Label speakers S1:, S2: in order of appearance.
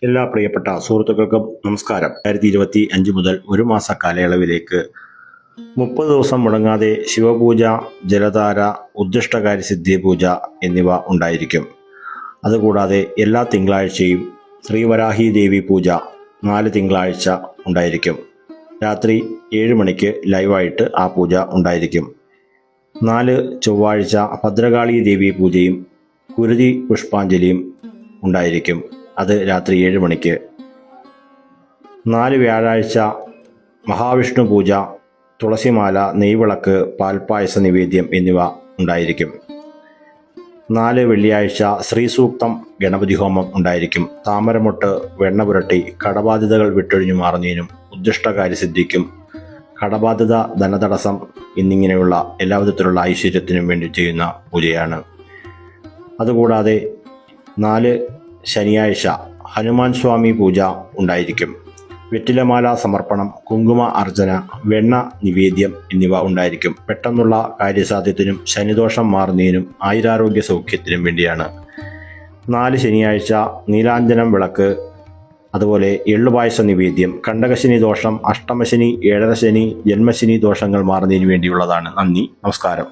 S1: എല്ലാ പ്രിയപ്പെട്ട സുഹൃത്തുക്കൾക്കും നമസ്കാരം. 2025 മുതൽ ഒരു മാസ കാലയളവിലേക്ക് 30 ദിവസം മുടങ്ങാതെ ശിവപൂജ, ജലധാര, ഉദ്ദിഷ്ടകാര്യ സിദ്ധി പൂജ എന്നിവ ഉണ്ടായിരിക്കും. അതുകൂടാതെ എല്ലാ തിങ്കളാഴ്ചയും ശ്രീവരാഹി ദേവി പൂജ 4 തിങ്കളാഴ്ച ഉണ്ടായിരിക്കും. രാത്രി 7 മണിക്ക് ലൈവായിട്ട് ആ പൂജ ഉണ്ടായിരിക്കും. 4 ചൊവ്വാഴ്ച ഭദ്രകാളി ദേവി പൂജയും കുരുതി പുഷ്പാഞ്ജലിയും ഉണ്ടായിരിക്കും. അത് രാത്രി 7 മണിക്ക്. 4 വ്യാഴാഴ്ച മഹാവിഷ്ണു പൂജ, തുളസിമാല, നെയ്വിളക്ക്, പാൽപ്പായസ നിവേദ്യം എന്നിവ ഉണ്ടായിരിക്കും. 4 വെള്ളിയാഴ്ച ശ്രീസൂക്തം ഗണപതി ഹോമം ഉണ്ടായിരിക്കും. താമരമൊട്ട്, വെണ്ണ പുരട്ടി കടബാധ്യതകൾ വിട്ടൊഴിഞ്ഞു മാറുന്നതിനും ഉദ്ദിഷ്ടകാര്യസിദ്ധിക്കും കടബാധ്യത, ധനതടസ്സം എന്നിങ്ങനെയുള്ള എല്ലാവിധത്തിലുള്ള ഐശ്വര്യത്തിനും വേണ്ടി ചെയ്യുന്ന പൂജയാണ്. അതുകൂടാതെ 4 ശനിയാഴ്ച ഹനുമാൻ സ്വാമി പൂജ ഉണ്ടായിരിക്കും. വെറ്റിലമാല സമർപ്പണം, കുങ്കുമ അർച്ചന, വെണ്ണ നിവേദ്യം എന്നിവ ഉണ്ടായിരിക്കും. പെട്ടെന്നുള്ള കാര്യസാധ്യത്തിനും ശനിദോഷം മാറുന്നതിനും ആയുരാരോഗ്യ സൗഖ്യത്തിനും വേണ്ടിയാണ്. 4 ശനിയാഴ്ച നീലാഞ്ജനം വിളക്ക്, അതുപോലെ എള്ളുപായസ നിവേദ്യം. കണ്ടകശനി ദോഷം, അഷ്ടമശനി, ഏഴരശനി, ജന്മശനി ദോഷങ്ങൾ മാറുന്നതിന് വേണ്ടിയുള്ളതാണ്. നന്ദി, നമസ്കാരം.